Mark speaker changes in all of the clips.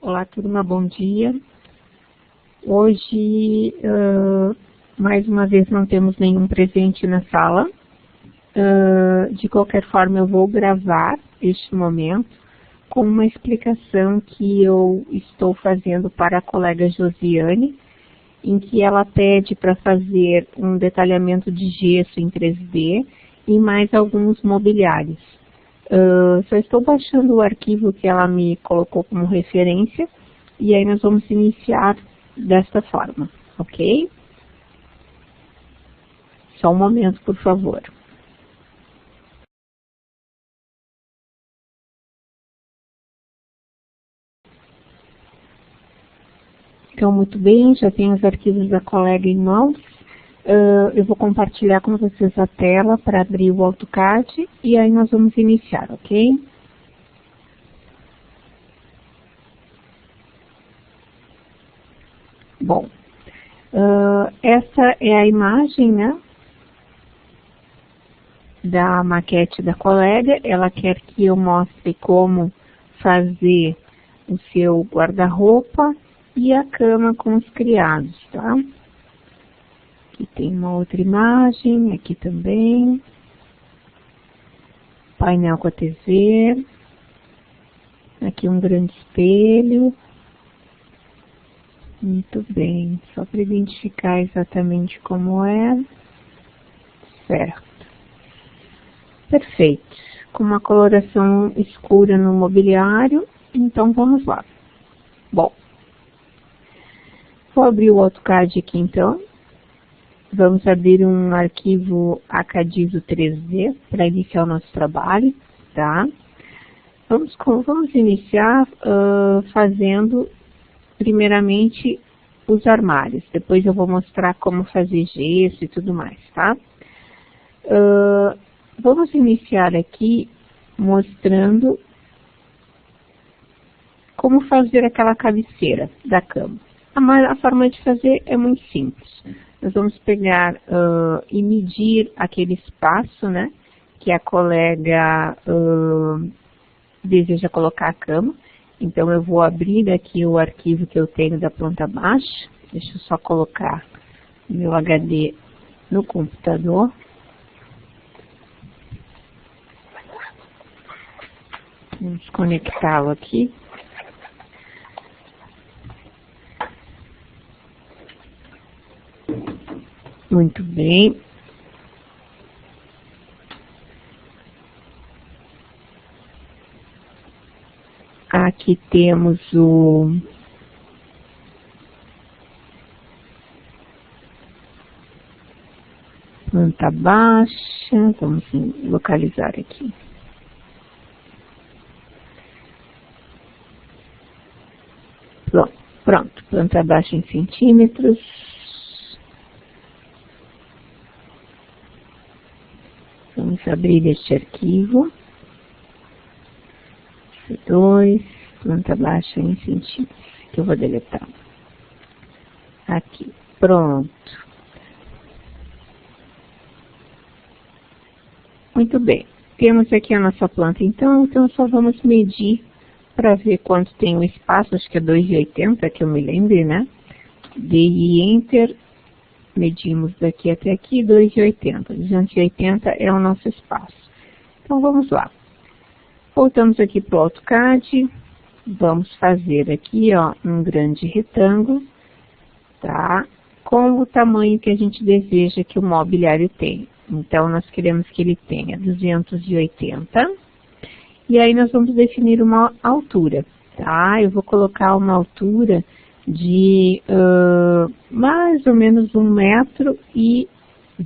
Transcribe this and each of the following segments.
Speaker 1: Olá, turma, bom dia. Hoje, mais uma vez, não temos nenhum presente na sala. De qualquer forma, eu vou gravar este momento com uma explicação que eu estou fazendo para a colega Josiane, em que ela pede para fazer um detalhamento de gesso em 3D e mais alguns mobiliários. Só estou baixando o arquivo que ela me colocou como referência e aí nós vamos iniciar desta forma, ok? Só um momento, por favor. Então, muito bem, já tenho os arquivos da colega em mãos. Eu vou compartilhar com vocês a tela para abrir o AutoCAD e aí nós vamos iniciar, ok? Bom, essa é a imagem, né, da maquete da colega. Ela quer que eu mostre como fazer o seu guarda-roupa e a cama com os criados, tá? Aqui tem uma outra imagem, aqui também. Painel com a TV. Aqui um grande espelho. Muito bem, só para identificar exatamente como é. Certo. Perfeito. Com uma coloração escura no mobiliário, então vamos lá. Bom, vou abrir o AutoCAD aqui então. Vamos abrir um arquivo Acadiso 3D para iniciar o nosso trabalho, tá? Vamos iniciar fazendo primeiramente os armários. Depois eu vou mostrar como fazer gesso e tudo mais, tá? Vamos iniciar aqui mostrando como fazer aquela cabeceira da cama. A forma de fazer é muito simples. Nós vamos pegar e medir aquele espaço, né, que a colega deseja colocar a cama. Então, eu vou abrir aqui o arquivo que eu tenho da planta baixa. Deixa eu só colocar o meu HD no computador. Vamos conectá-lo aqui. Muito bem. Aqui temos o planta baixa. Vamos localizar aqui. Pronto, planta baixa em centímetros. Vamos abrir este arquivo. C2, planta baixa em centímetros, que eu vou deletar. Aqui, pronto. Muito bem, temos aqui a nossa planta então só vamos medir para ver quanto tem o espaço, acho que é 2,80, que eu me lembre, né? DI Enter, medimos daqui até aqui 2,80, 280 é o nosso espaço. Então vamos lá. Voltamos aqui para o AutoCAD, vamos fazer aqui, ó, um grande retângulo, tá? Com o tamanho que a gente deseja que o mobiliário tenha. Então, nós queremos que ele tenha 280, e aí nós vamos definir uma altura, tá? Eu vou colocar uma altura de mais ou menos 1,20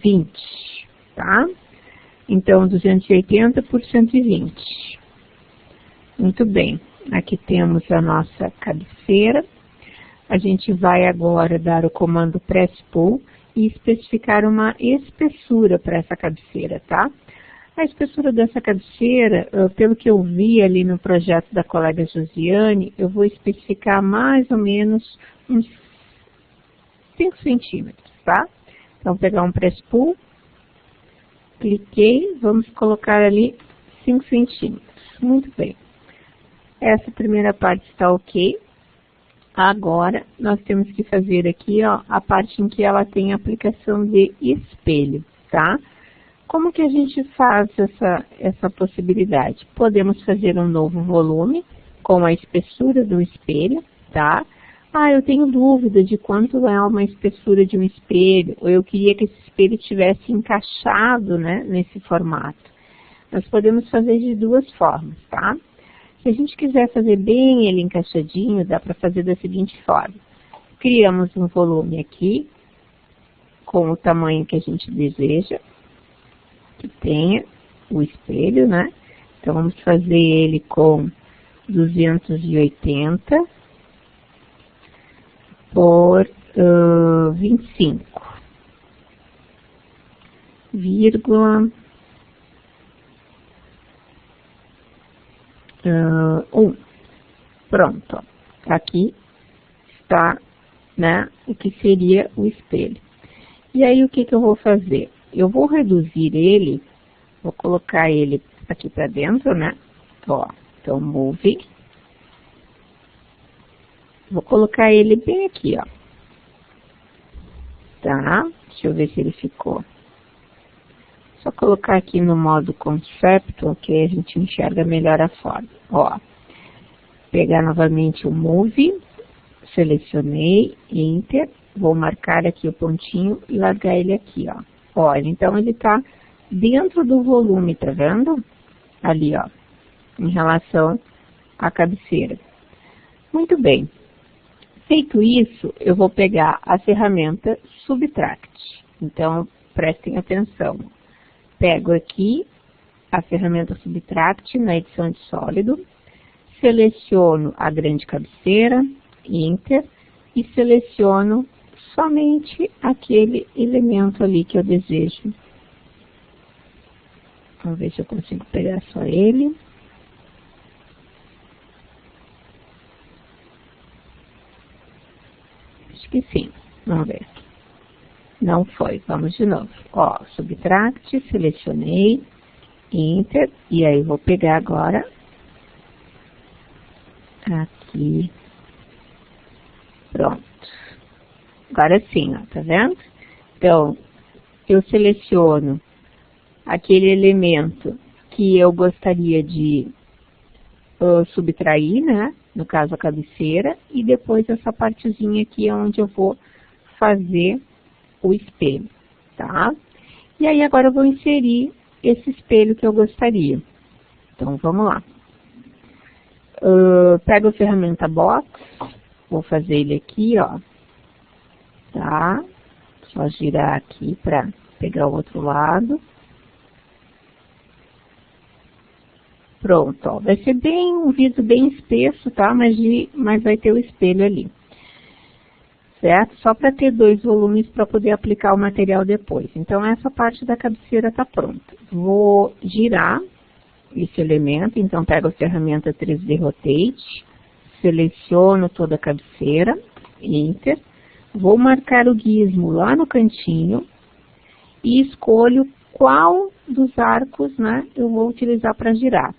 Speaker 1: m, tá? Então, 280 por 120. Muito bem, aqui temos a nossa cabeceira. A gente vai agora dar o comando Press Pull e especificar uma espessura para essa cabeceira, tá? A espessura dessa cabeceira, pelo que eu vi ali no projeto da colega Josiane, eu vou especificar mais ou menos uns 5 centímetros, tá? Então, pegar um Press Pull, cliquei, vamos colocar ali 5 centímetros. Muito bem. Essa primeira parte está ok. Agora, nós temos que fazer aqui, ó, a parte em que ela tem a aplicação de espelho, tá? Como que a gente faz essa possibilidade? Podemos fazer um novo volume com a espessura do espelho, tá? Ah, eu tenho dúvida de quanto é uma espessura de um espelho, ou eu queria que esse espelho tivesse encaixado, né, nesse formato. Nós podemos fazer de duas formas, tá? Se a gente quiser fazer bem ele encaixadinho, dá para fazer da seguinte forma. Criamos um volume aqui, com o tamanho que a gente deseja, que tenha o espelho, né? Então, vamos fazer ele com 280 por 25, vírgula 1. Pronto, ó. Aqui está, né, o que seria o espelho. E aí, o que eu vou fazer? Eu vou reduzir ele, vou colocar ele aqui para dentro, né? Ó, então, move. Vou colocar ele bem aqui, ó. Tá? Deixa eu ver se ele ficou. Só colocar aqui no modo conceptual, que aí a gente enxerga melhor a forma. Ó, pegar novamente o Move, selecionei, Enter, vou marcar aqui o pontinho e largar ele aqui, ó. Olha, então ele tá dentro do volume, tá vendo? Ali, ó, em relação à cabeceira. Muito bem. Feito isso, eu vou pegar a ferramenta Subtract. Então, prestem atenção. Pego aqui a ferramenta Subtract na edição de sólido, seleciono a grande cabeceira, Enter, e seleciono somente aquele elemento ali que eu desejo. Vamos ver se eu consigo pegar só ele. Acho que sim. Vamos ver. Não foi. Vamos de novo. Ó, Subtract, selecionei, Enter, e aí vou pegar agora aqui. Pronto. Agora sim, ó, tá vendo? Então, eu seleciono aquele elemento que eu gostaria de subtrair, né? No caso, a cabeceira, e depois essa partezinha aqui é onde eu vou fazer o espelho, tá? E aí agora eu vou inserir esse espelho que eu gostaria. Então, vamos lá. Pego a ferramenta Box, vou fazer ele aqui, ó. Tá? Só girar aqui para pegar o outro lado. Pronto, ó. Vai ser bem um vidro bem espesso, tá? Mas vai ter o espelho ali. Certo? Só para ter dois volumes para poder aplicar o material depois. Então, essa parte da cabeceira tá pronta. Vou girar esse elemento, então pego a ferramenta 3D Rotate, seleciono toda a cabeceira, Enter, vou marcar o gizmo lá no cantinho e escolho qual dos arcos, né, eu vou utilizar para girar.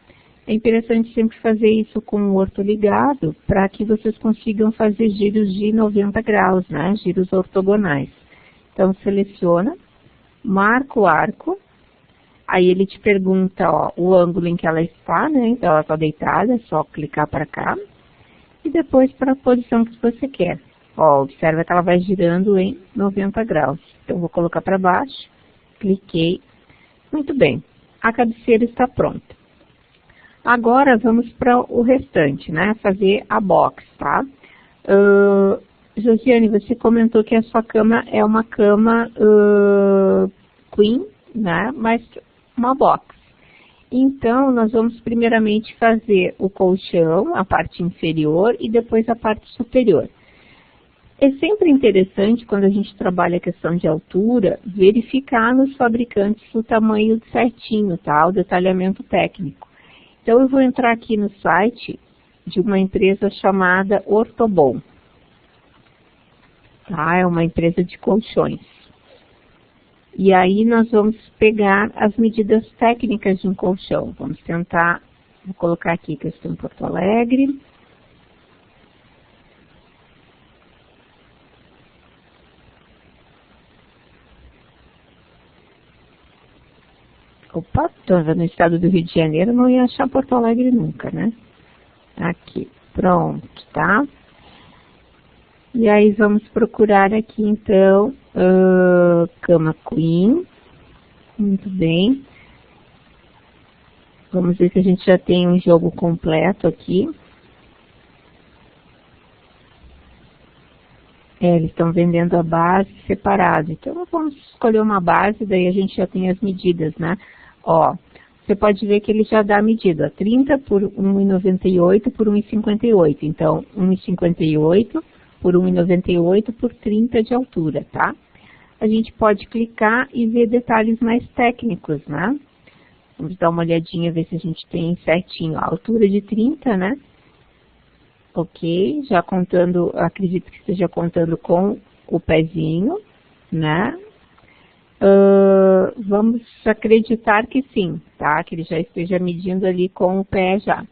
Speaker 1: É interessante sempre fazer isso com o ortoligado, para que vocês consigam fazer giros de 90 graus, né? Giros ortogonais. Então, seleciona, marca o arco, aí ele te pergunta, ó, o ângulo em que ela está, né? Então, ela está deitada, é só clicar para cá. E depois para a posição que você quer. Ó, observa que ela vai girando em 90 graus. Então, vou colocar para baixo, cliquei. Muito bem, a cabeceira está pronta. Agora, vamos para o restante, né? Fazer a box, tá? Josiane, você comentou que a sua cama é uma cama queen, né? Mas uma box. Então, nós vamos primeiramente fazer o colchão, a parte inferior, e depois a parte superior. É sempre interessante, quando a gente trabalha a questão de altura, verificar nos fabricantes o tamanho certinho, tá? O detalhamento técnico. Então, eu vou entrar aqui no site de uma empresa chamada Ortobon. Tá? É uma empresa de colchões. E aí, nós vamos pegar as medidas técnicas de um colchão. Vamos tentar, vou colocar aqui que eu estou em Porto Alegre. Opa, tô no estado do Rio de Janeiro, não ia achar Porto Alegre nunca, né? Aqui, pronto, tá? E aí vamos procurar aqui então, cama queen, muito bem. Vamos ver se a gente já tem um jogo completo aqui. Eles estão vendendo a base separada, então vamos escolher uma base, daí a gente já tem as medidas, né? Ó, você pode ver que ele já dá a medida, 30 por 1,98 por 1,58, então 1,58 por 1,98 por 30 de altura, tá? A gente pode clicar e ver detalhes mais técnicos, né? Vamos dar uma olhadinha, ver se a gente tem certinho a altura de 30, né? Ok, já contando, acredito que esteja contando com o pezinho, né? Vamos acreditar que sim, tá? Que ele já esteja medindo ali com o pé já.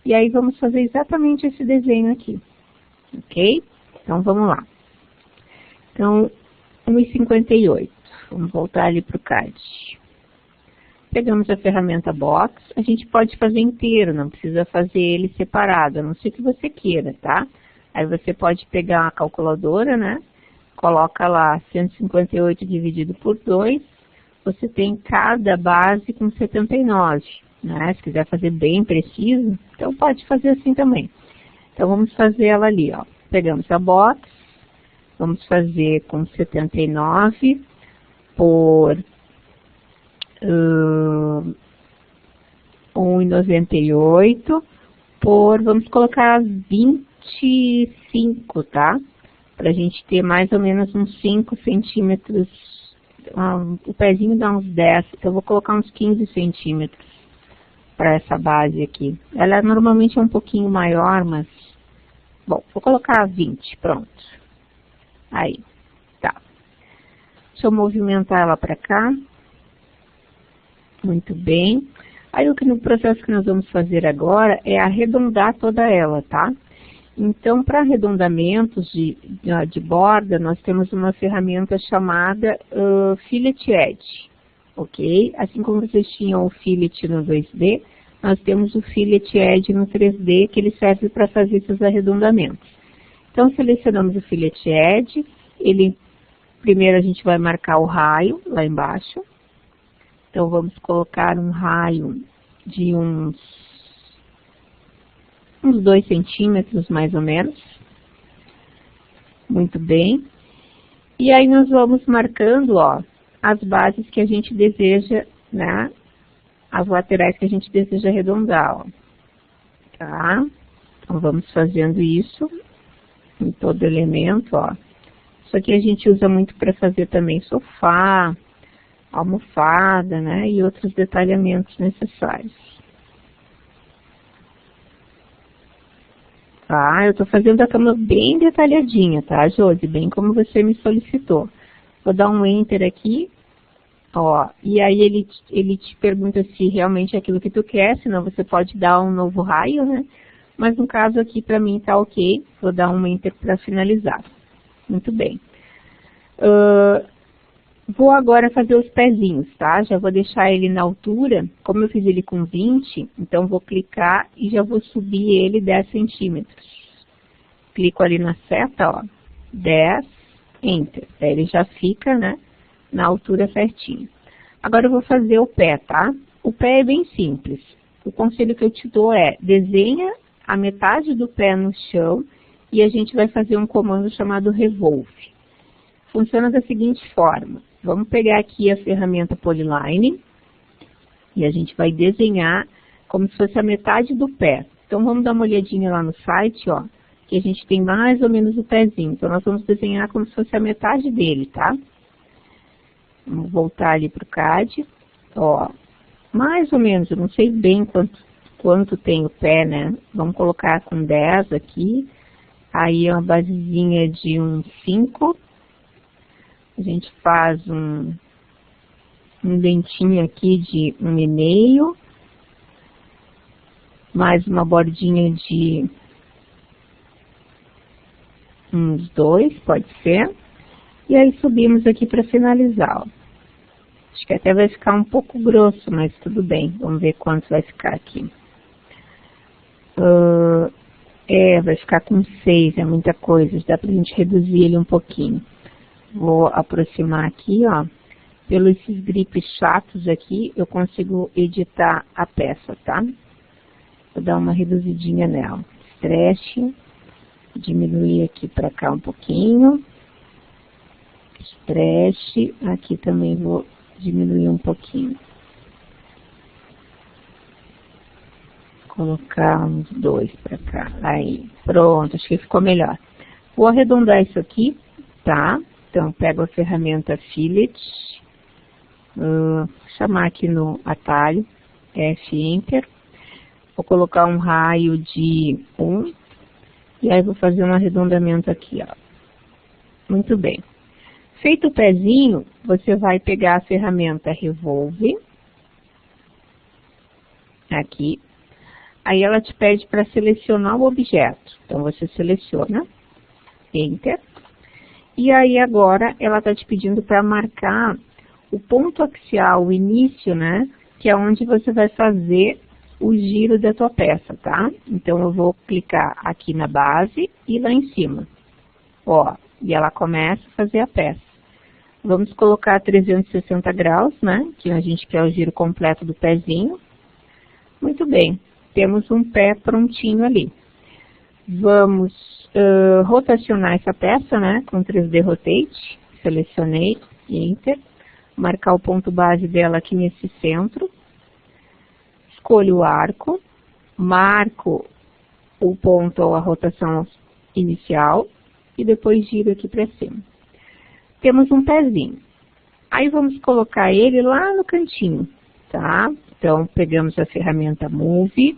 Speaker 1: E aí vamos fazer exatamente esse desenho aqui, ok? Então vamos lá. Então, 1,58. Vamos voltar ali para o CAD. Pegamos a ferramenta Box, a gente pode fazer inteiro, não precisa fazer ele separado, a não ser que você queira, tá? Aí você pode pegar a calculadora, né? Coloca lá 158 dividido por 2, você tem cada base com 79, né? Se quiser fazer bem preciso, então pode fazer assim também. Então vamos fazer ela ali, ó. Pegamos a Box, vamos fazer com 79 por 1,98 por, vamos colocar 25, tá? Pra gente ter mais ou menos uns 5 centímetros, o pezinho dá uns 10, então eu vou colocar uns 15 centímetros para essa base aqui. Ela normalmente é um pouquinho maior, mas, bom, vou colocar 20, pronto. Aí, tá. Deixa eu movimentar ela para cá. Muito bem. Aí o processo que nós vamos fazer agora é arredondar toda ela, tá? Então, para arredondamentos de borda, nós temos uma ferramenta chamada Fillet Edge, ok? Assim como vocês tinham o Fillet no 2D, nós temos o Fillet Edge no 3D, que ele serve para fazer esses arredondamentos. Então, selecionamos o Fillet Edge, primeiro a gente vai marcar o raio lá embaixo. Então, vamos colocar um raio de uns 2 centímetros, mais ou menos. Muito bem. E aí, nós vamos marcando, ó, as bases que a gente deseja, né? As laterais que a gente deseja arredondar, ó. Tá? Então, vamos fazendo isso em todo elemento, ó. Isso aqui a gente usa muito para fazer também sofá, almofada, né, e outros detalhamentos necessários. Tá, eu tô fazendo a cama bem detalhadinha, tá, Josi? Bem como você me solicitou. Vou dar um Enter aqui, ó, e aí ele te pergunta se realmente é aquilo que tu quer, senão você pode dar um novo raio, né? Mas no caso aqui, pra mim tá ok, vou dar um Enter para finalizar. Muito bem. Vou agora fazer os pezinhos, tá? Já vou deixar ele na altura, como eu fiz ele com 20, então vou clicar e já vou subir ele 10 centímetros. Clico ali na seta, ó, 10, Enter. Daí ele já fica, né, na altura certinho. Agora eu vou fazer o pé, tá? O pé é bem simples. O conselho que eu te dou é, desenha a metade do pé no chão e a gente vai fazer um comando chamado Revolve. Funciona da seguinte forma. Vamos pegar aqui a ferramenta Polyline e a gente vai desenhar como se fosse a metade do pé. Então, vamos dar uma olhadinha lá no site, ó, que a gente tem mais ou menos o pezinho. Então, nós vamos desenhar como se fosse a metade dele, tá? Vamos voltar ali para o CAD. Ó, mais ou menos, eu não sei bem quanto tem o pé, né? Vamos colocar com 10 aqui. Aí, uma basezinha de uns 5. A gente faz um dentinho aqui de 1,5, mais uma bordinha de uns 2, pode ser. E aí subimos aqui para finalizar, ó. Acho que até vai ficar um pouco grosso, mas tudo bem. Vamos ver quanto vai ficar aqui. Vai ficar com 6, é muita coisa. Dá pra gente reduzir ele um pouquinho. Vou aproximar aqui, ó. Pelos esses gripes chatos aqui, eu consigo editar a peça, tá? Vou dar uma reduzidinha nela. Stretch, diminuir aqui pra cá um pouquinho. Stretch, aqui também vou diminuir um pouquinho. Colocar uns 2 pra cá. Aí, pronto, acho que ficou melhor. Vou arredondar isso aqui, tá? Então, pego a ferramenta Fillet. Chamar aqui no atalho, F-Enter. Vou colocar um raio de 1. E aí, vou fazer um arredondamento aqui, ó. Muito bem. Feito o pezinho, você vai pegar a ferramenta Revolve. Aqui. Aí, ela te pede para selecionar o objeto. Então, você seleciona. Enter. E aí, agora, ela está te pedindo para marcar o ponto axial, o início, né? Que é onde você vai fazer o giro da tua peça, tá? Então, eu vou clicar aqui na base e lá em cima. Ó, e ela começa a fazer a peça. Vamos colocar 360 graus, né? Que a gente quer o giro completo do pezinho. Muito bem, temos um pé prontinho ali. Vamos rotacionar essa peça, né? Com 3D Rotate. Selecionei, Enter. Marcar o ponto base dela aqui nesse centro. Escolho o arco. Marco o ponto ou a rotação inicial. E depois giro aqui para cima. Temos um pezinho. Aí vamos colocar ele lá no cantinho, tá? Então, pegamos a ferramenta Move.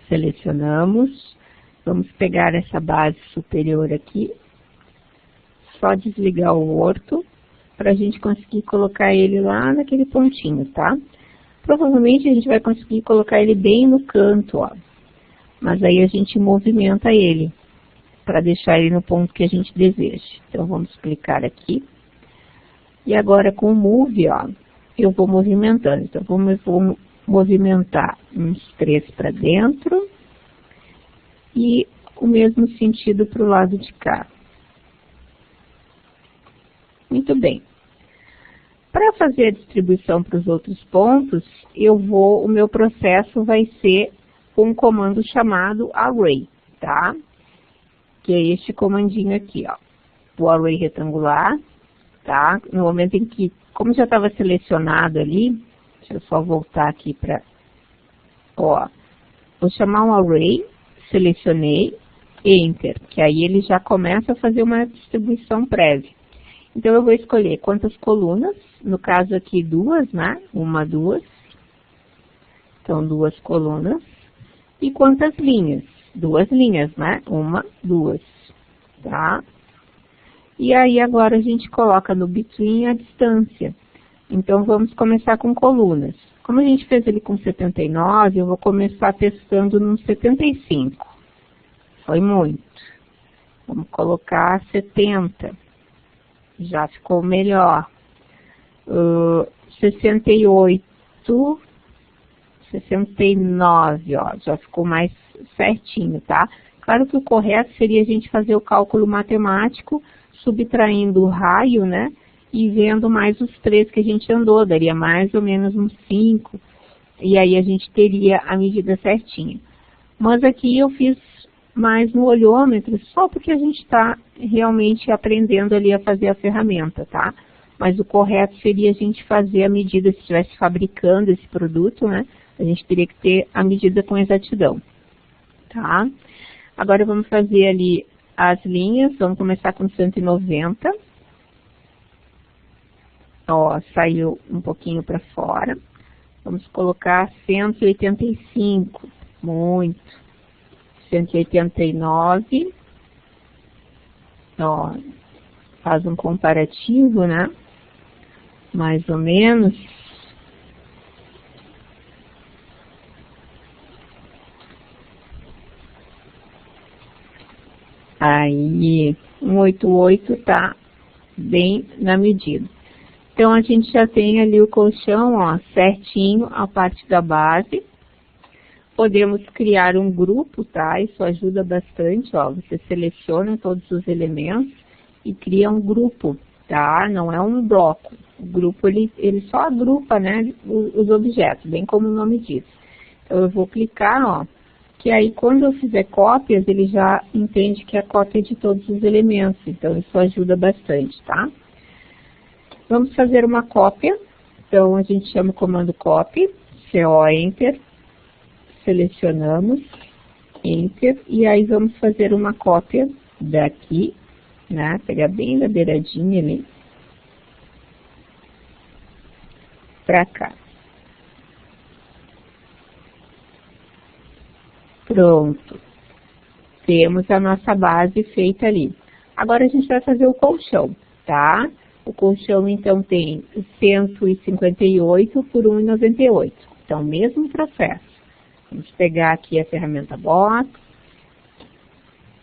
Speaker 1: Selecionamos. Vamos pegar essa base superior aqui. Só desligar o orto para a gente conseguir colocar ele lá naquele pontinho, tá? Provavelmente a gente vai conseguir colocar ele bem no canto, ó. Mas aí a gente movimenta ele para deixar ele no ponto que a gente deseja. Então, vamos clicar aqui. E agora com o Move, ó, eu vou movimentando. Então, vou movimentar uns 3 para dentro. E o mesmo sentido para o lado de cá. Muito bem. Para fazer a distribuição para os outros pontos, o meu processo vai ser com um comando chamado Array, tá? Que é este comandinho aqui, ó. O Array retangular, tá? No momento em que, como já estava selecionado ali, deixa eu só voltar aqui para, ó, vou chamar um Array, selecionei, Enter, que aí ele já começa a fazer uma distribuição prévia. Então, eu vou escolher quantas colunas, no caso aqui 2, né? 1, 2. Então, 2 colunas. E quantas linhas? 2 linhas, né? 1, 2. Tá? E aí, agora a gente coloca no between a distância. Então, vamos começar com colunas. Como a gente fez ele com 79, eu vou começar testando no 75. Foi muito. Vamos colocar 70. Já ficou melhor. 68, 69, ó, já ficou mais certinho, tá? Claro que o correto seria a gente fazer o cálculo matemático, subtraindo o raio, né? E vendo mais os 3 que a gente andou, daria mais ou menos uns 5. E aí a gente teria a medida certinha. Mas aqui eu fiz mais no olhômetro, só porque a gente está realmente aprendendo ali a fazer a ferramenta, tá? Mas o correto seria a gente fazer a medida, se estivesse fabricando esse produto, né? A gente teria que ter a medida com exatidão, tá? Agora vamos fazer ali as linhas, vamos começar com 190. Ó, saiu um pouquinho para fora. Vamos colocar 185, muito. 189, ó, faz um comparativo, né? Mais ou menos. Aí, 188 tá bem na medida. Então, a gente já tem ali o colchão, ó, certinho, a parte da base. Podemos criar um grupo, tá? Isso ajuda bastante, ó. Você seleciona todos os elementos e cria um grupo, tá? Não é um bloco. O grupo, ele só agrupa, né, os objetos, bem como o nome diz. Então, eu vou clicar, ó, que aí quando eu fizer cópias, ele já entende que é a cópia de todos os elementos. Então, isso ajuda bastante, tá? Vamos fazer uma cópia. Então, a gente chama o comando copy, CO Enter, selecionamos, Enter, e aí vamos fazer uma cópia daqui, né? Pegar bem da beiradinha ali, pra cá. Pronto. Temos a nossa base feita ali. Agora a gente vai fazer o colchão, tá? O colchão, então, tem 158 por 1,98. Então, mesmo processo. Vamos pegar aqui a ferramenta Box,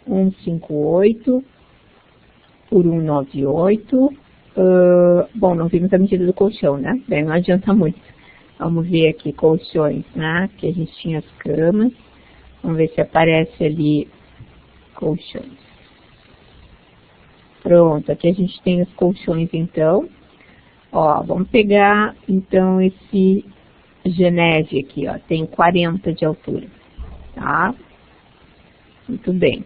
Speaker 1: 158 por 198. Bom, não vimos a medida do colchão, né? Daí não adianta muito. Vamos ver aqui colchões, né? Que a gente tinha as camas. Vamos ver se aparece ali colchões. Pronto, aqui a gente tem os colchões, então. Ó, vamos pegar, então, esse Geneve aqui, ó. Tem 40 de altura, tá? Muito bem.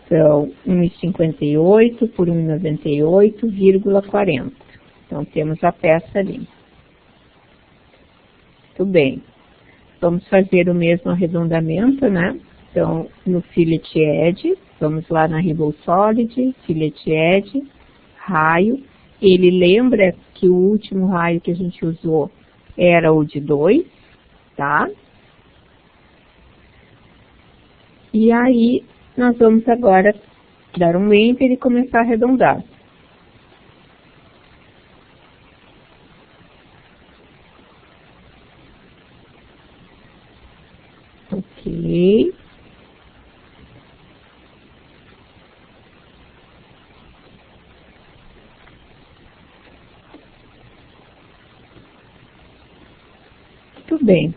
Speaker 1: Então, 1,58 por 1,98,40. Então, temos a peça ali. Muito bem. Vamos fazer o mesmo arredondamento, né? Então, no Fillet Edge, vamos lá na Ribbon Solid, Fillet Edge, raio. Ele lembra que o último raio que a gente usou era o de 2, tá? E aí, nós vamos agora dar um Enter e começar a arredondar. Ok. Muito bem.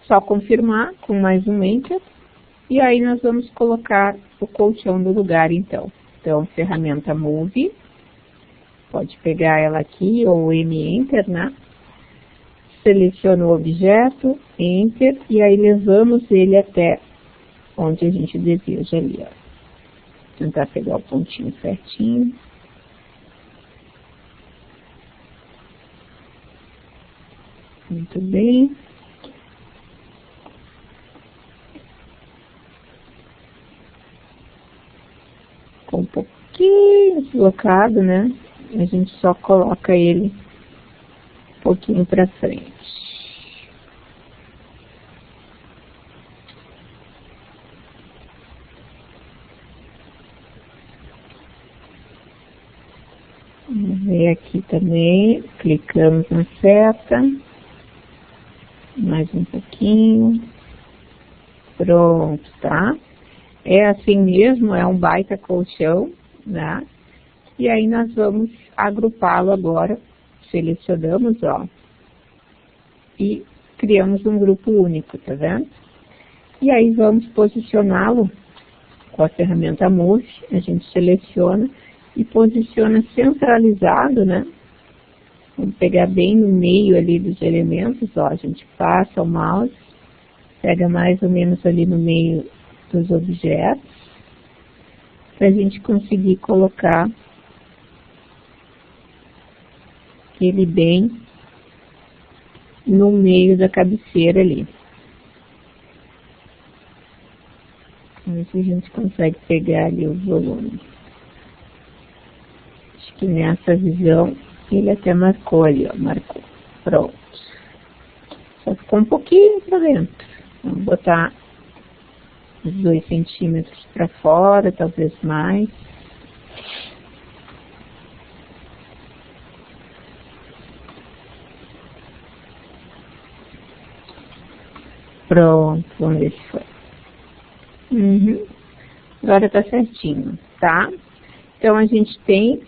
Speaker 1: Só confirmar com mais um Enter. E aí nós vamos colocar o colchão no lugar, então. Então, ferramenta Move. Pode pegar ela aqui, ou M-Enter, né? Seleciona o objeto, Enter, e aí levamos ele até onde a gente deseja ali, ó. Tentar pegar o pontinho certinho. Muito bem. Ficou um pouquinho deslocado, né? A gente só coloca ele um pouquinho para frente. Vamos ver aqui também, clicamos na seta, mais um pouquinho, pronto, tá? É assim mesmo, é um baita colchão, né? E aí nós vamos agrupá-lo agora, selecionamos, ó, e criamos um grupo único, tá vendo? E aí vamos posicioná-lo com a ferramenta Move, a gente seleciona e posiciona centralizado, né? Vamos pegar bem no meio ali dos elementos, ó, a gente passa o mouse, pega mais ou menos ali no meio dos objetos, para a gente conseguir colocar ele bem no meio da cabeceira ali. Vamos ver se a gente consegue pegar ali o volume. Acho que nessa visão ele até marcou ali, ó, marcou. Pronto. Só ficou um pouquinho para dentro. Vamos botar uns 2 centímetros para fora, talvez mais. Pronto, vamos ver se foi. Agora tá certinho, tá? Então, a gente tem,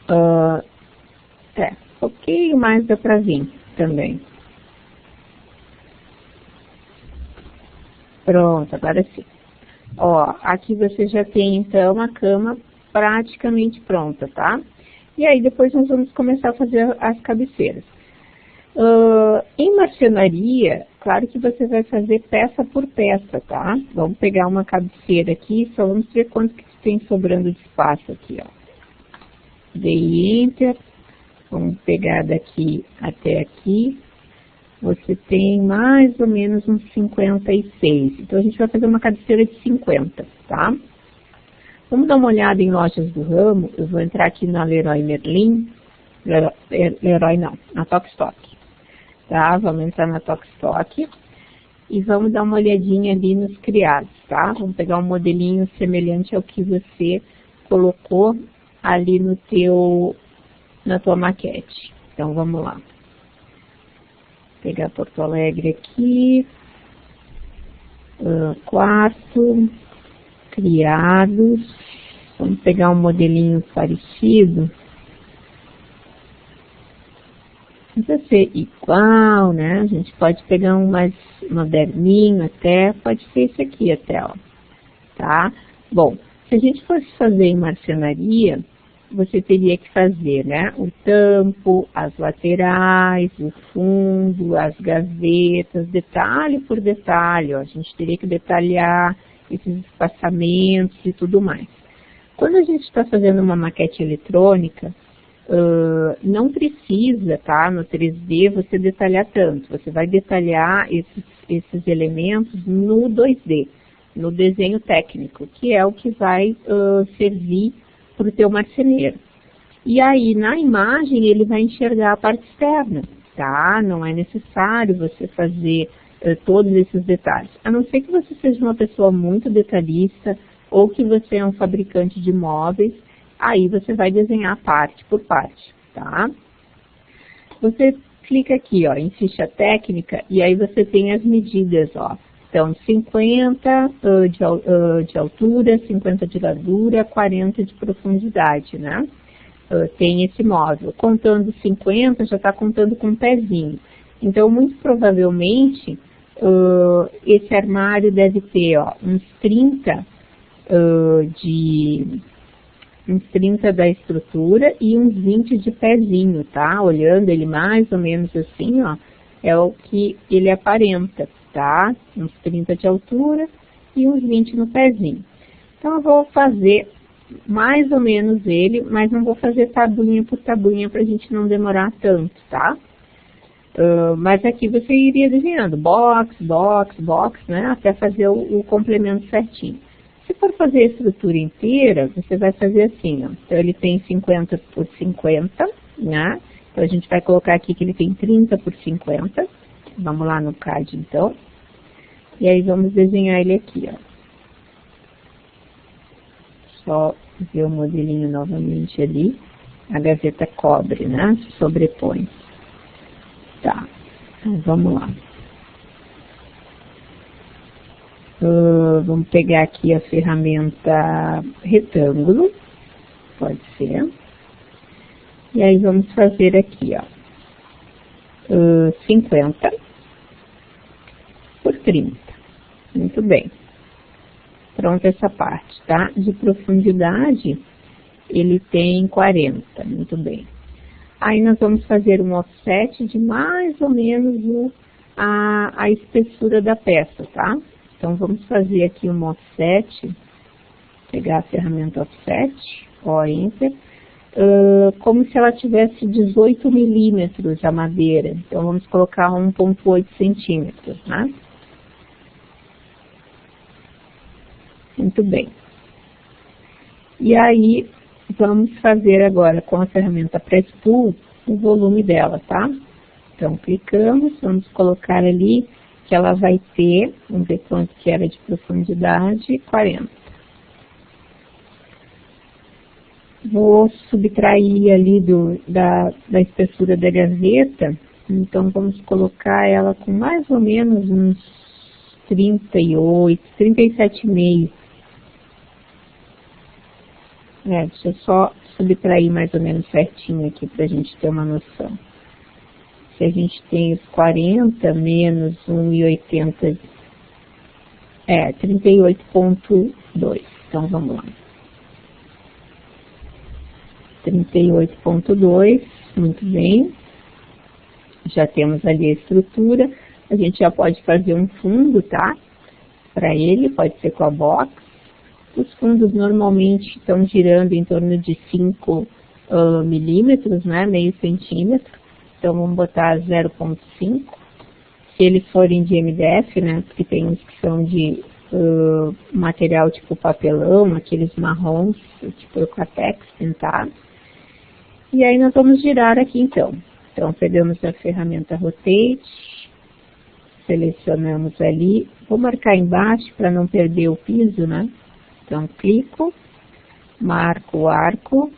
Speaker 1: um pouquinho mais dá pra vir também. Pronto, agora sim. Ó, aqui você já tem, então, a cama praticamente pronta, tá? E aí, depois nós vamos começar a fazer as cabeceiras. Em marcenaria, claro que você vai fazer peça por peça, tá? Vamos pegar uma cabeceira aqui, só vamos ver quanto que tem sobrando de espaço aqui, ó. Dei Enter, vamos pegar daqui até aqui. Você tem mais ou menos uns 56. Então, a gente vai fazer uma cabeceira de 50, tá? Vamos dar uma olhada em lojas do ramo. Eu vou entrar aqui na Leroy Merlin. Leroy não, na Tokstok. Tá? Vamos entrar na Tokstok. E vamos dar uma olhadinha ali nos criados, tá? Vamos pegar um modelinho semelhante ao que você colocou ali na tua maquete. Então, vamos lá. Pegar Porto Alegre aqui, quarto, criados, vamos pegar um modelinho parecido, não precisa ser igual, né, a gente pode pegar um mais moderninho até, pode ser esse aqui até, ó, tá? Bom, se a gente fosse fazer em marcenaria, você teria que fazer, né, o tampo, as laterais, o fundo, as gavetas, detalhe por detalhe, ó, a gente teria que detalhar esses espaçamentos e tudo mais. Quando a gente está fazendo uma maquete eletrônica, não precisa, tá, no 3D você detalhar tanto, você vai detalhar esses elementos no 2D, no desenho técnico, que é o que vai servir para o teu marceneiro. E aí, na imagem, ele vai enxergar a parte externa, tá? Não é necessário você fazer todos esses detalhes. A não ser que você seja uma pessoa muito detalhista ou que você é um fabricante de móveis, aí você vai desenhar parte por parte, tá? Você clica aqui, ó, em ficha técnica, e aí você tem as medidas, ó. Então, 50 de altura, 50 de largura, 40 de profundidade, né? Tem esse móvel. Contando 50, já está contando com um pezinho. Então, muito provavelmente, esse armário deve ter, ó, uns 30 da estrutura e uns 20 de pezinho, tá? Olhando ele mais ou menos assim, ó, é o que ele aparenta, tá? Uns 30 de altura e uns 20 no pezinho. Então, eu vou fazer mais ou menos ele, mas não vou fazer tabuinha por tabuinha para a gente não demorar tanto, tá? Mas aqui você iria desenhando box, box, box, né? Até fazer o complemento certinho. Se for fazer a estrutura inteira, você vai fazer assim, ó. Então, ele tem 50 por 50, né? Então, a gente vai colocar aqui que ele tem 30 por 50. Vamos lá no CAD, então. E aí, vamos desenhar ele aqui, ó. Só ver o modelinho novamente ali. A gaveta cobre, né? Sobrepõe. Tá. Então, vamos lá. Vamos pegar aqui a ferramenta retângulo. Pode ser. E aí, vamos fazer aqui, ó. 50 por 30. Muito bem. Pronto essa parte, tá? De profundidade, ele tem 40. Muito bem. Aí, nós vamos fazer um offset de mais ou menos a espessura da peça, tá? Então, vamos fazer aqui um offset. Pegar a ferramenta offset, ó, Enter. Como se ela tivesse 18 milímetros a madeira. Então, vamos colocar 1,8 centímetros, né? Muito bem. E aí, vamos fazer agora com a ferramenta Press Tool o volume dela, tá? Então, clicamos, vamos colocar ali que ela vai ter, vamos ver quanto que era de profundidade, 40. Vou subtrair ali da espessura da gaveta, então vamos colocar ela com mais ou menos uns 38, 37,5. Deixa eu só subtrair mais ou menos certinho aqui para a gente ter uma noção. Se a gente tem os 40 menos 1,80, 38,2. Então vamos lá. 38,2, muito bem. Já temos ali a estrutura. A gente já pode fazer um fundo, tá? Para ele, pode ser com a box. Os fundos normalmente estão girando em torno de 5 milímetros, né? Meio centímetro. Então vamos botar 0,5. Se eles forem de MDF, né? Porque tem uns que são de material tipo papelão, aqueles marrons, tipo Eucatex pintado. E aí nós vamos girar aqui então. Então pegamos a ferramenta Rotate, selecionamos ali, vou marcar embaixo para não perder o piso, né? Então clico, marco o arco,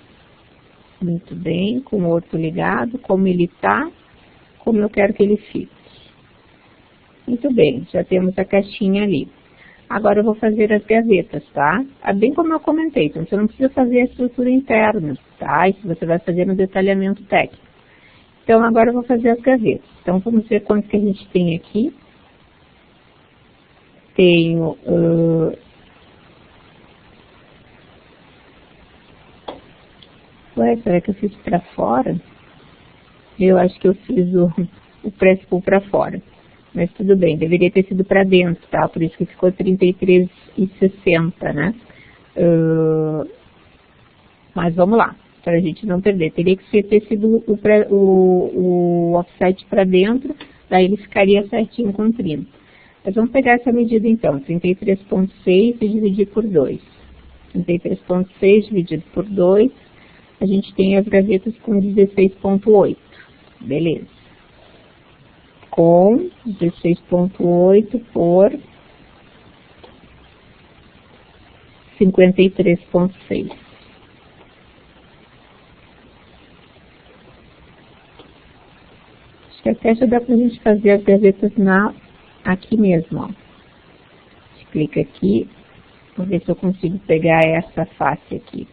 Speaker 1: muito bem, com o outro ligado, como ele está, como eu quero que ele fique. Muito bem, já temos a caixinha ali. Agora eu vou fazer as gavetas, tá? Bem como eu comentei, então você não precisa fazer a estrutura interna, tá? Isso você vai fazer no detalhamento técnico. Então agora eu vou fazer as gavetas. Então vamos ver quanto que a gente tem aqui. Tenho... Ué, será que eu fiz para fora? Eu acho que eu fiz o press-pull para fora. Mas tudo bem, deveria ter sido para dentro, tá? Por isso que ficou 33,60, né? Mas vamos lá, para a gente não perder. Teria que ter sido o offset para dentro, daí ele ficaria certinho com 30. Mas vamos pegar essa medida então, 33,6 e dividir por 2. 33,6 dividido por 2, a gente tem as gavetas com 16,8. Beleza. Com 16,8 por 53,6. Acho que até já dá pra gente fazer as gavetas aqui mesmo, ó. A gente clica aqui, vou ver se eu consigo pegar essa face aqui.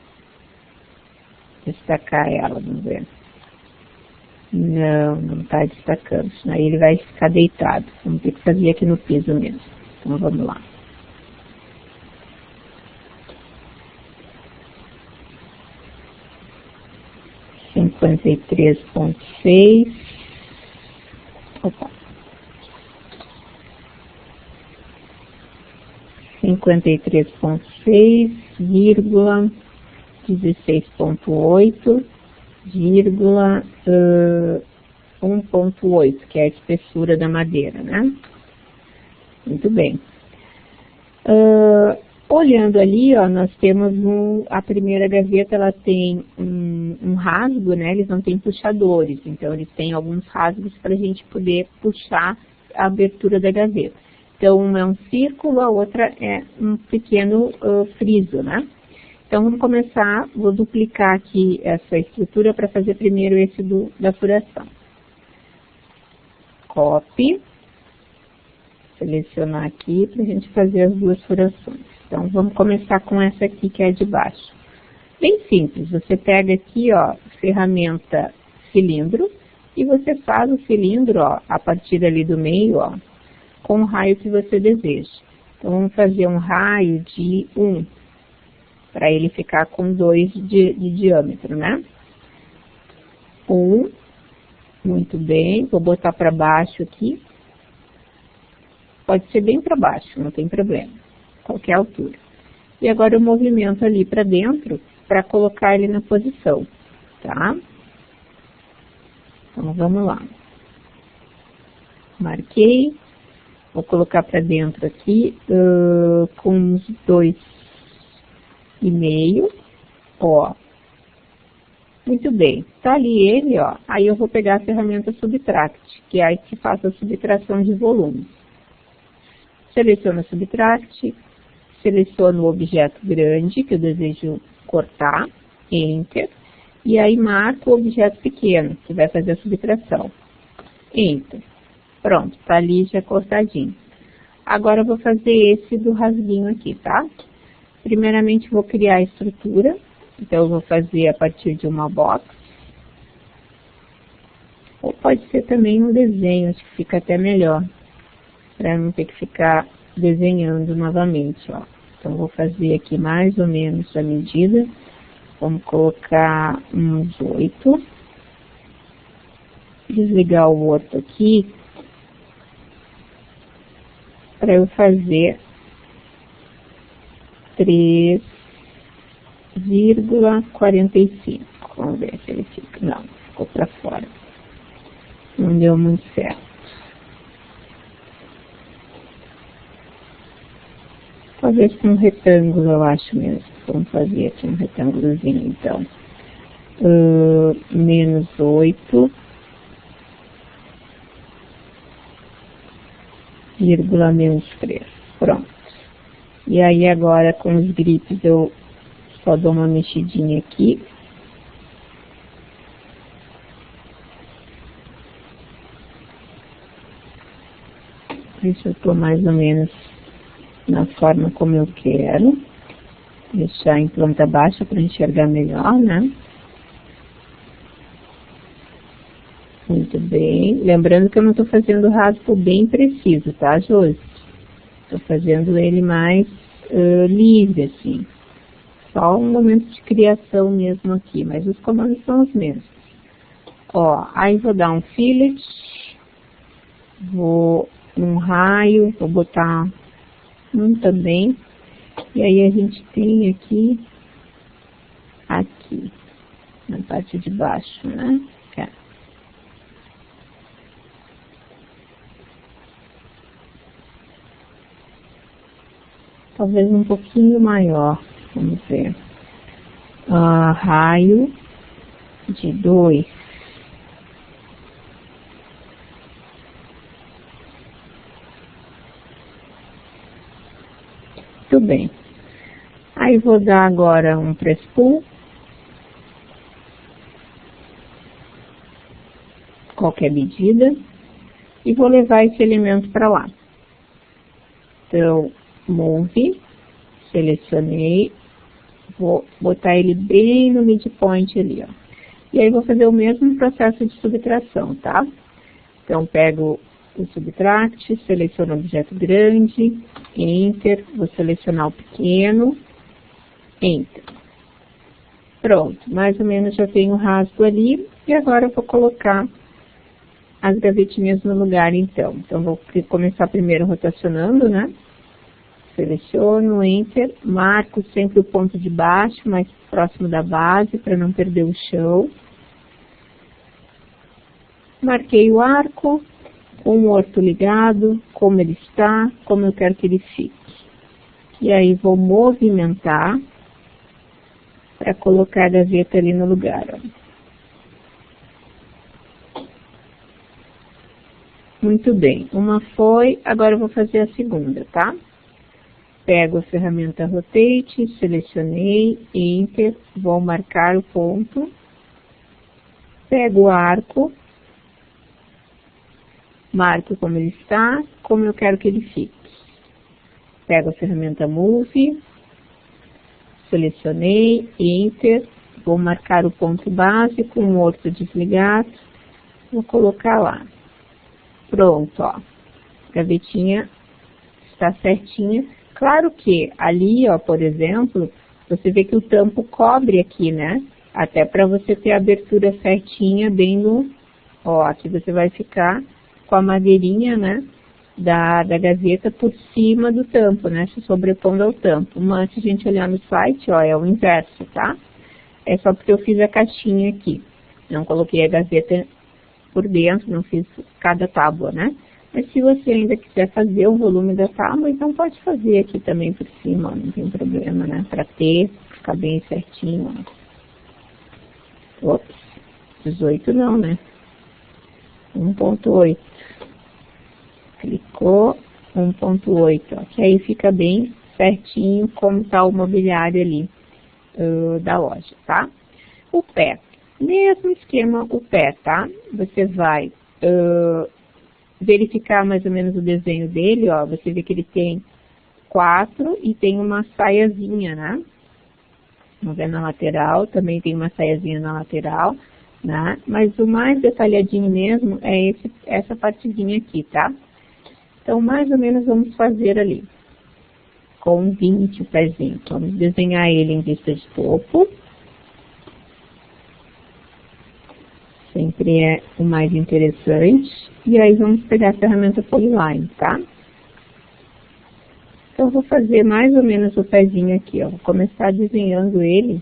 Speaker 1: Destacar ela, vamos ver. Não está destacando, senão ele vai ficar deitado. Vamos ter que fazer aqui no piso mesmo. Então vamos lá. (53,6). Opa. 53,6, 16,8, 1,8, que é a espessura da madeira, né? Muito bem. Olhando ali, ó, nós temos a primeira gaveta, ela tem um rasgo, né? Eles não têm puxadores, então eles têm alguns rasgos para a gente poder puxar a abertura da gaveta. Então, uma é um círculo, a outra é um pequeno friso, né? Então, vamos começar, vou duplicar aqui essa estrutura para fazer primeiro esse da furação. Copy. Selecionar aqui para a gente fazer as duas furações. Então, vamos começar com essa aqui, que é de baixo. Bem simples, você pega aqui, ó, ferramenta cilindro, e você faz o cilindro, ó, a partir ali do meio, ó, com o raio que você deseja. Então, vamos fazer um raio de 1. Para ele ficar com 2 de diâmetro, né? 1, muito bem, vou botar para baixo aqui. Pode ser bem para baixo, não tem problema, qualquer altura. E agora eu movimento ali para dentro, para colocar ele na posição, tá? Então, vamos lá. Marquei, vou colocar para dentro aqui, com uns 2,5, ó. Muito bem, tá ali ele, ó. Aí eu vou pegar a ferramenta Subtract, que é a que faz a subtração de volume. Seleciono a Subtract, seleciono o objeto grande que eu desejo cortar, Enter, e aí marco o objeto pequeno, que vai fazer a subtração. Enter. Pronto, tá ali já cortadinho. Agora eu vou fazer esse do rasguinho aqui, tá? Primeiramente vou criar a estrutura, Então eu vou fazer a partir de uma box. Ou pode ser também um desenho, acho que fica até melhor, para não ter que ficar desenhando novamente, ó. Então vou fazer aqui mais ou menos a medida. Vamos colocar uns 8. Desligar o outro aqui, para eu fazer 3,45. Vamos ver se ele fica. Não, ficou para fora. Não deu muito certo. Talvez com um retângulo, eu acho mesmo. Vamos fazer aqui um retângulozinho, então. Menos 8. Menos 3. Pronto. E aí agora com os grips eu só dou uma mexidinha aqui. Isso eu tô mais ou menos na forma como eu quero. Deixar em planta baixa para enxergar melhor, né? Muito bem. Lembrando que eu não estou fazendo raspo bem preciso, tá, Josi? Estou fazendo ele mais livre, assim. Só um momento de criação mesmo aqui, mas os comandos são os mesmos. Ó, aí vou dar um fillet. Vou um raio, vou botar um também. E aí a gente tem aqui, na parte de baixo, né? Talvez um pouquinho maior, vamos ver. Raio de 2. Muito bem. Aí vou dar agora um press pull. Qualquer medida. E vou levar esse elemento para lá. Então, move, selecionei, vou botar ele bem no midpoint ali, ó. E aí vou fazer o mesmo processo de subtração, tá? Então, pego o subtract, seleciono o objeto grande, Enter, vou selecionar o pequeno, Enter. Pronto, mais ou menos já tenho o rasgo ali, e agora eu vou colocar as gavetinhas no lugar, então. Então, vou começar primeiro rotacionando, né? Seleciono, Enter, marco sempre o ponto de baixo, mais próximo da base, para não perder o chão. Marquei o arco, com o orto ligado, como ele está, como eu quero que ele fique. E aí vou movimentar, para colocar a gaveta ali no lugar, ó. Muito bem, uma foi, agora eu vou fazer a segunda, tá? Pego a ferramenta Rotate, selecionei, Enter, vou marcar o ponto, pego o arco, marco como ele está, como eu quero que ele fique. Pego a ferramenta Move, selecionei, Enter, vou marcar o ponto base com o orto desligado, vou colocar lá. Pronto, ó, gavetinha está certinha. Claro que ali, ó, por exemplo, você vê que o tampo cobre aqui, né? Até para você ter a abertura certinha bem no... Ó, aqui você vai ficar com a madeirinha, né? Da gaveta por cima do tampo, né? Se sobrepondo ao tampo. Mas se a gente olhar no site, ó, é o inverso, tá? É só porque eu fiz a caixinha aqui. Não coloquei a gaveta por dentro, não fiz cada tábua, né? Mas se você ainda quiser fazer o volume da tábua, então pode fazer aqui também por cima, ó, não tem problema, né? Pra ficar bem certinho, ó. Ops, 18 não, né? 1.8. Clicou, 1.8, ó. Que aí fica bem certinho como tá o mobiliário ali da loja, tá? O pé, mesmo esquema o pé, tá? Você vai... verificar mais ou menos o desenho dele, ó, você vê que ele tem 4 e tem uma saiazinha, né? Vamos ver na lateral, também tem uma saiazinha na lateral, né? Mas o mais detalhadinho mesmo é essa partezinha aqui, tá? Então, mais ou menos vamos fazer ali, com 20 o pezinho. Vamos desenhar ele em vista de topo. Sempre é o mais interessante. E aí vamos pegar a ferramenta Polyline, tá? Então, eu vou fazer mais ou menos o pezinho aqui, ó. Vou começar desenhando ele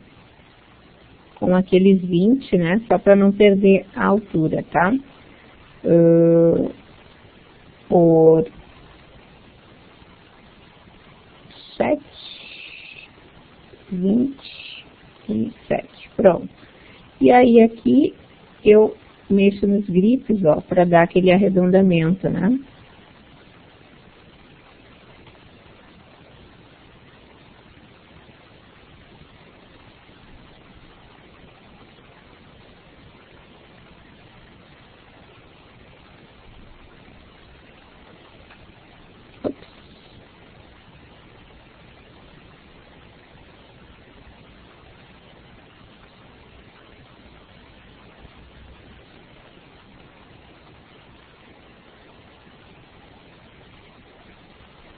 Speaker 1: com aqueles 20, né? Só para não perder a altura, tá? Por 7, 27. Pronto. E aí aqui eu mexo nos grifes, ó, para dar aquele arredondamento, né?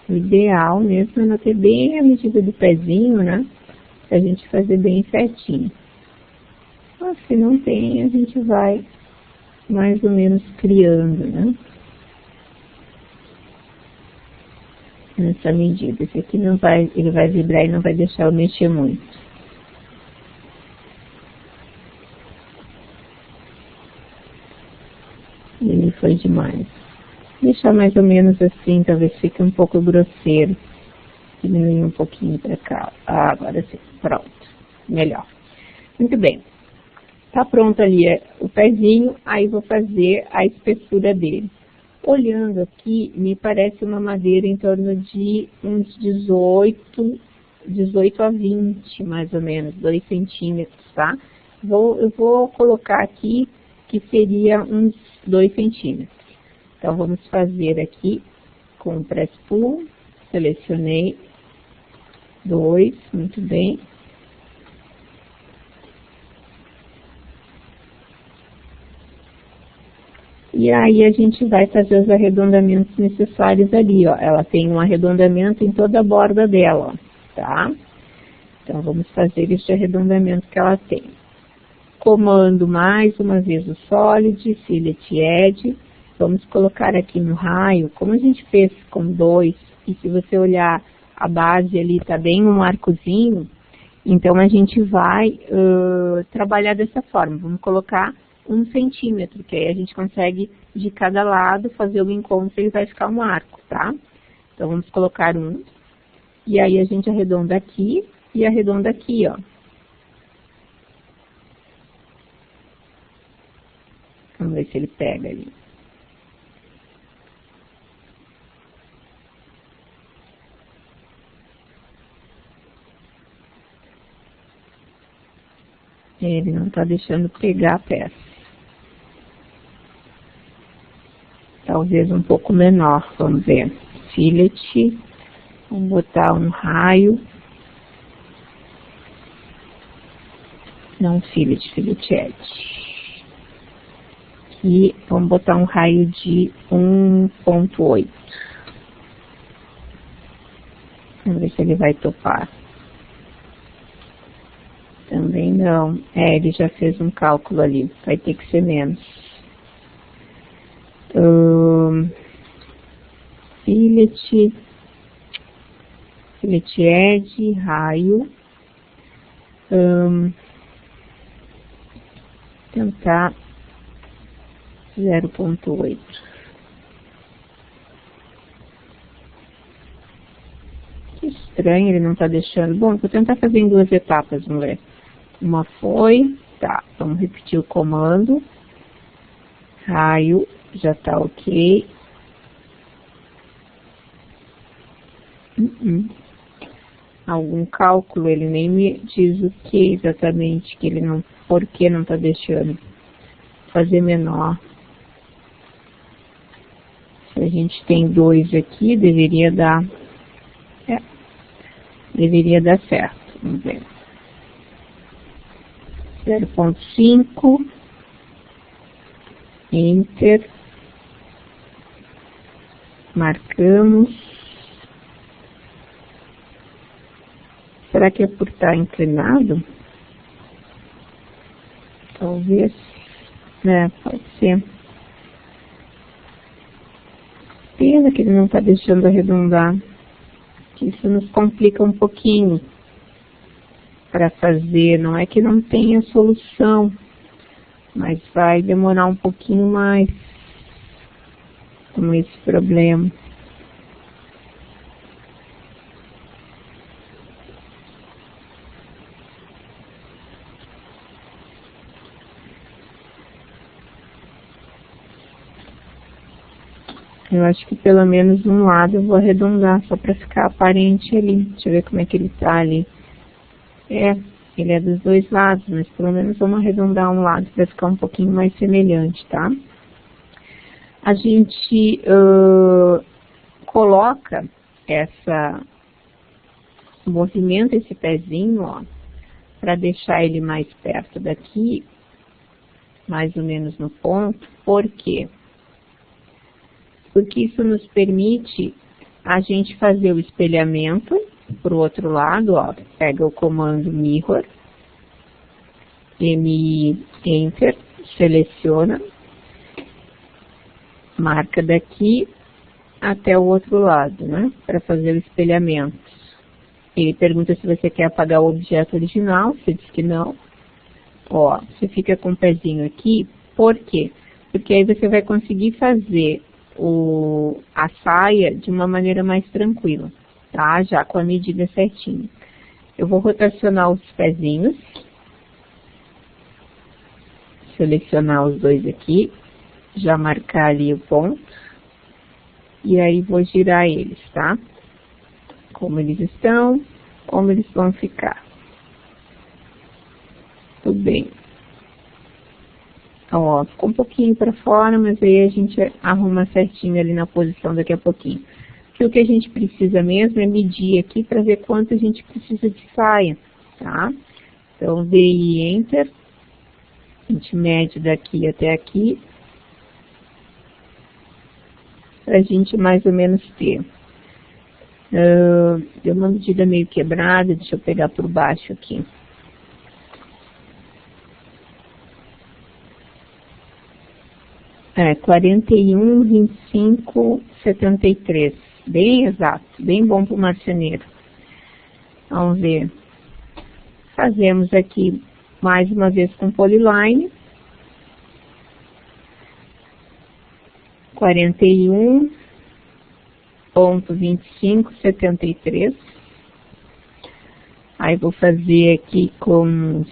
Speaker 1: O ideal mesmo é não ter bem a medida do pezinho, né? Pra gente fazer bem certinho. Mas se não tem, a gente vai mais ou menos criando, né? Nessa medida. Esse aqui não vai, ele vai vibrar e não vai deixar eu mexer muito. Ele foi demais. Deixar mais ou menos assim, talvez fique um pouco grosseiro. Diminuir um pouquinho para cá. Ah, agora sim, pronto. Melhor. Muito bem. Tá pronto ali o pezinho, aí vou fazer a espessura dele. Olhando aqui, me parece uma madeira em torno de uns 18 a 20, mais ou menos, 2 centímetros, tá? Eu vou colocar aqui que seria uns 2 centímetros. Então, vamos fazer aqui com o press pull, selecionei 2, muito bem. E aí a gente vai fazer os arredondamentos necessários ali, ó. Ela tem um arredondamento em toda a borda dela, tá? Então, vamos fazer este arredondamento que ela tem. Comando mais uma vez o Solid, Fillet Edge. Vamos colocar aqui no raio, como a gente fez com 2, e se você olhar a base ali, tá bem um arcozinho, então a gente vai trabalhar dessa forma. Vamos colocar 1 centímetro, que aí a gente consegue de cada lado fazer o encontro e vai ficar um arco, tá? Então vamos colocar 1, e aí a gente arredonda aqui e arredonda aqui, ó. Vamos ver se ele pega ali. Ele não está deixando pegar a peça. Talvez um pouco menor, vamos ver. Fillet, vamos botar um raio. Não fillet, fillet edge. E vamos botar um raio de 1,8. Vamos ver se ele vai topar. Também não. Ele já fez um cálculo ali. Vai ter que ser menos. Fillet edge, raio. Tentar 0,8. Que estranho, ele não tá deixando. Bom, vou tentar fazer em 2 etapas, vamos ver. Uma foi, tá, vamos repetir o comando. Raio, já tá ok. Algum cálculo, ele nem me diz o que exatamente, que ele não, por que não tá deixando fazer menor. Se a gente tem 2 aqui, deveria dar, deveria dar certo, vamos ver. 0,5, Enter, marcamos. Será que é por estar inclinado? Talvez, né, pode ser. Pena que ele não está deixando arredondar, que isso nos complica um pouquinho para fazer. Não é que não tenha solução, mas vai demorar um pouquinho mais com esse problema. Eu acho que pelo menos um lado eu vou arredondar, só para ficar aparente ali. Deixa eu ver como é que ele tá ali. Ele é dos dois lados, mas pelo menos vamos arredondar um lado para ficar um pouquinho mais semelhante, tá? A gente coloca movimenta esse pezinho, ó, para deixar ele mais perto daqui, mais ou menos no ponto. Por quê? Porque isso nos permite a gente fazer o espelhamento para o outro lado, ó. Pega o comando Mirror, Enter, seleciona, marca daqui até o outro lado, né? Para fazer o espelhamento. Ele pergunta se você quer apagar o objeto original, você diz que não. Ó, você fica com o pezinho aqui, por quê? Porque aí você vai conseguir fazer a saia de uma maneira mais tranquila, tá? Já com a medida certinha. Eu vou rotacionar os pezinhos, selecionar os dois aqui, já marcar ali o ponto, e aí vou girar eles, tá? Como eles estão, como eles vão ficar. Tudo bem. Ó, ficou um pouquinho para fora, mas aí a gente arruma certinho ali na posição daqui a pouquinho. Porque o que a gente precisa mesmo é medir aqui para ver quanto a gente precisa de saia, tá? Então, VI Enter, a gente mede daqui até aqui, para a gente mais ou menos ter. Deu uma medida meio quebrada, deixa eu pegar por baixo aqui. É, 41, 25, 73. Bem exato, bem bom para o marceneiro. Vamos ver. Fazemos aqui mais uma vez com polyline. 41,2573. Aí vou fazer aqui com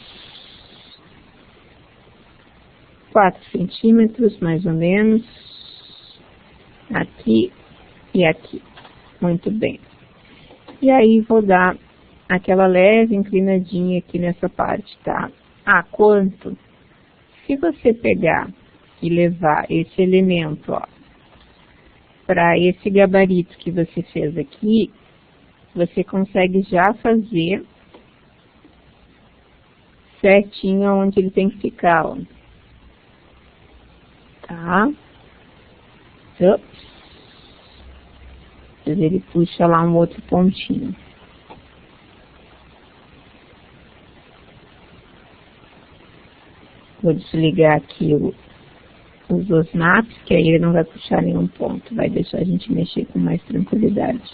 Speaker 1: 4 centímetros, mais ou menos, aqui e aqui. Muito bem. E aí vou dar aquela leve inclinadinha aqui nessa parte, tá? Ah, quanto? Se você pegar e levar esse elemento, ó, para esse gabarito que você fez aqui, você consegue já fazer certinho onde ele tem que ficar, ó. Tá? Ups. Ele puxa lá um outro pontinho. Vou desligar aqui os snaps, que aí ele não vai puxar nenhum ponto. Vai deixar a gente mexer com mais tranquilidade.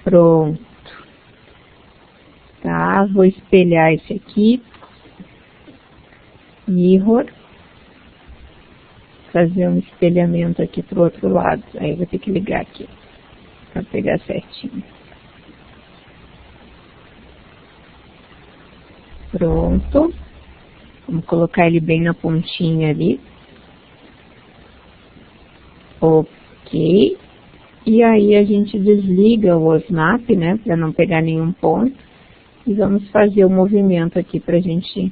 Speaker 1: Pronto. Tá? Vou espelhar esse aqui. Mirror. Fazer um espelhamento aqui pro outro lado. Aí eu vou ter que ligar aqui, para pegar certinho. Pronto. Vamos colocar ele bem na pontinha ali. Ok. E aí a gente desliga o snap, né, para não pegar nenhum ponto. E vamos fazer o movimento aqui pra gente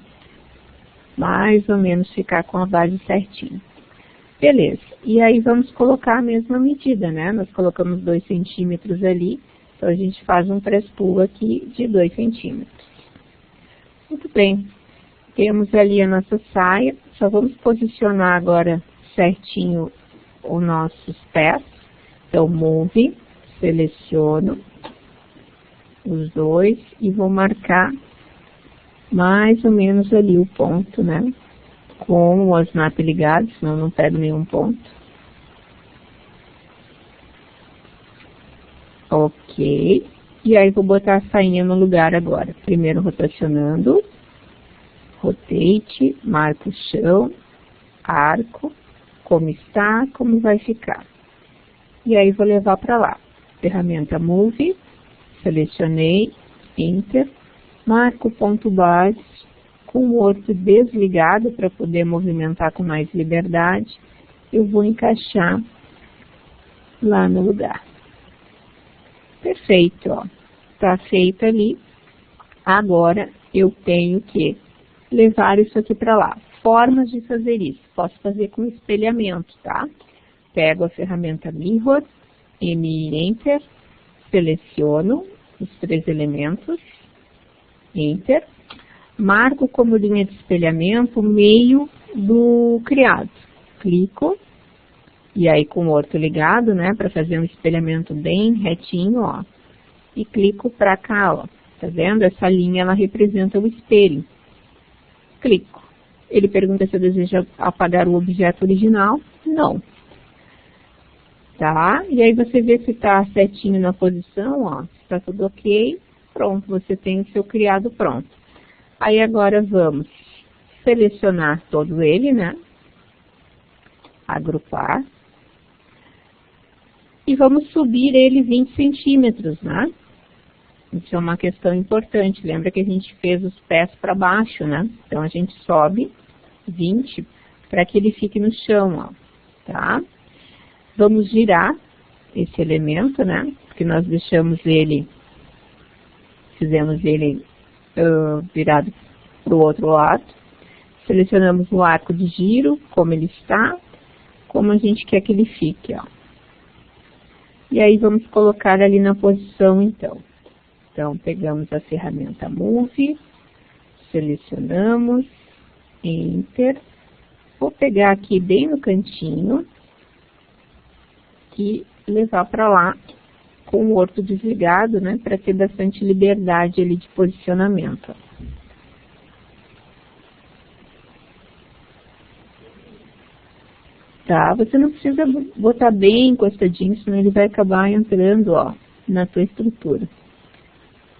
Speaker 1: mais ou menos ficar com a base certinha. Beleza, e aí vamos colocar a mesma medida, né? Nós colocamos 2 centímetros ali, então a gente faz um press pull aqui de 2 centímetros. Muito bem. Temos ali a nossa saia. Só vamos posicionar agora certinho os nossos pés. Então, Move, seleciono os dois e vou marcar mais ou menos ali o ponto, né? Com o snap ligado, senão não pego nenhum ponto. Ok. E aí vou botar a sainha no lugar agora. Primeiro rotacionando. Rotate, marco o chão, arco, como está, como vai ficar. E aí vou levar para lá. Ferramenta Move, selecionei, Enter, marco o ponto base, com o orto desligado para poder movimentar com mais liberdade. Eu vou encaixar lá no lugar. Perfeito, ó. Tá feito ali. Agora eu tenho que levar isso aqui para lá. Formas de fazer isso. Posso fazer com espelhamento, tá? Pego a ferramenta Mirror, Enter, seleciono os 3 elementos, Enter, marco como linha de espelhamento o meio do criado. Clico, e aí com o orto ligado, né, para fazer um espelhamento bem retinho, ó. E clico para cá, ó. Tá vendo? Essa linha, ela representa o espelho. Clico. Ele pergunta se eu desejo apagar o objeto original. Não. Tá? E aí você vê se está certinho na posição, ó. Se está tudo ok, pronto, você tem o seu criado pronto. Aí agora vamos selecionar todo ele, né? Agrupar. E vamos subir ele 20 centímetros, né? Isso é uma questão importante. Lembra que a gente fez os pés para baixo, né? Então a gente sobe 20 para que ele fique no chão, ó. Tá? Vamos girar esse elemento, né? Porque nós deixamos ele, fizemos ele virado para o outro lado. Selecionamos o arco de giro, como ele está, como a gente quer que ele fique, ó. E aí vamos colocar ali na posição, então. Então, pegamos a ferramenta Move, selecionamos, Enter. Vou pegar aqui bem no cantinho e levar para lá com o orto desligado, né, para ter bastante liberdade ali de posicionamento. Tá? Você não precisa botar bem encostadinho, senão ele vai acabar entrando, ó, na tua estrutura.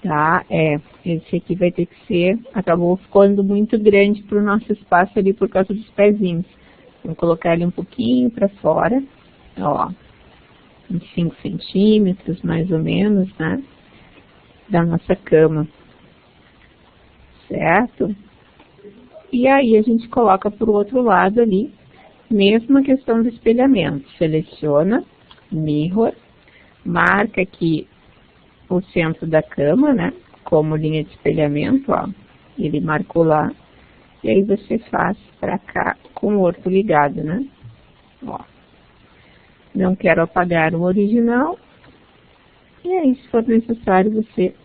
Speaker 1: Tá? Esse aqui vai ter que ser, acabou ficando muito grande para o nosso espaço ali por causa dos pezinhos. Vamos colocar ele um pouquinho para fora, ó, uns 5 centímetros mais ou menos, né, da nossa cama, certo? E aí a gente coloca para o outro lado ali, mesma questão do espelhamento, seleciona, Mirror, marca aqui o centro da cama, né, como linha de espelhamento, ó, ele marcou lá, e aí você faz pra cá com o orto ligado, né, ó. Não quero apagar o original, e aí, se for necessário, você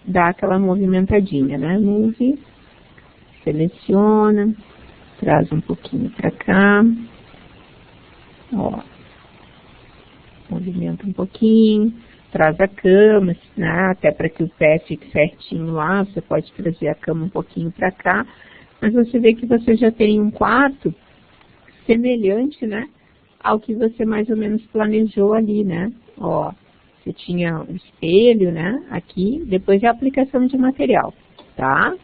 Speaker 1: dá aquela movimentadinha, né, Move, seleciona, traz um pouquinho pra cá, ó, movimenta um pouquinho, traz a cama, né, até para que o pé fique certinho lá, você pode trazer a cama um pouquinho para cá, mas você vê que você já tem um quarto semelhante, né, ao que você mais ou menos planejou ali, né, ó, você tinha o espelho, né, aqui, depois a aplicação de material, tá?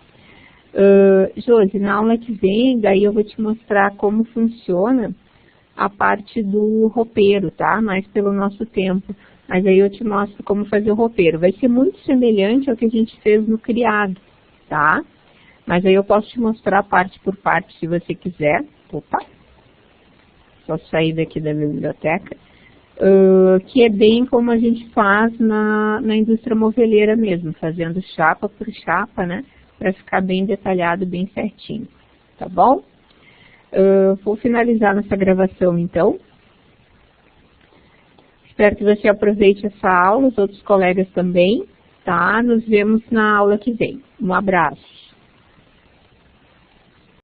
Speaker 1: Josi, na aula que vem, daí eu vou te mostrar como funciona a parte do roupeiro, tá, mais pelo nosso tempo. Mas aí eu te mostro como fazer o roupeiro. Vai ser muito semelhante ao que a gente fez no criado, tá? Mas aí eu posso te mostrar parte por parte, se você quiser. Opa! Só sair daqui da biblioteca. Que é bem como a gente faz na indústria moveleira mesmo, fazendo chapa por chapa, né? Para ficar bem detalhado, bem certinho. Tá bom? Vou finalizar nossa gravação, então. Espero que você aproveite essa aula, os outros colegas também, tá? Nos vemos na aula que vem. Um abraço.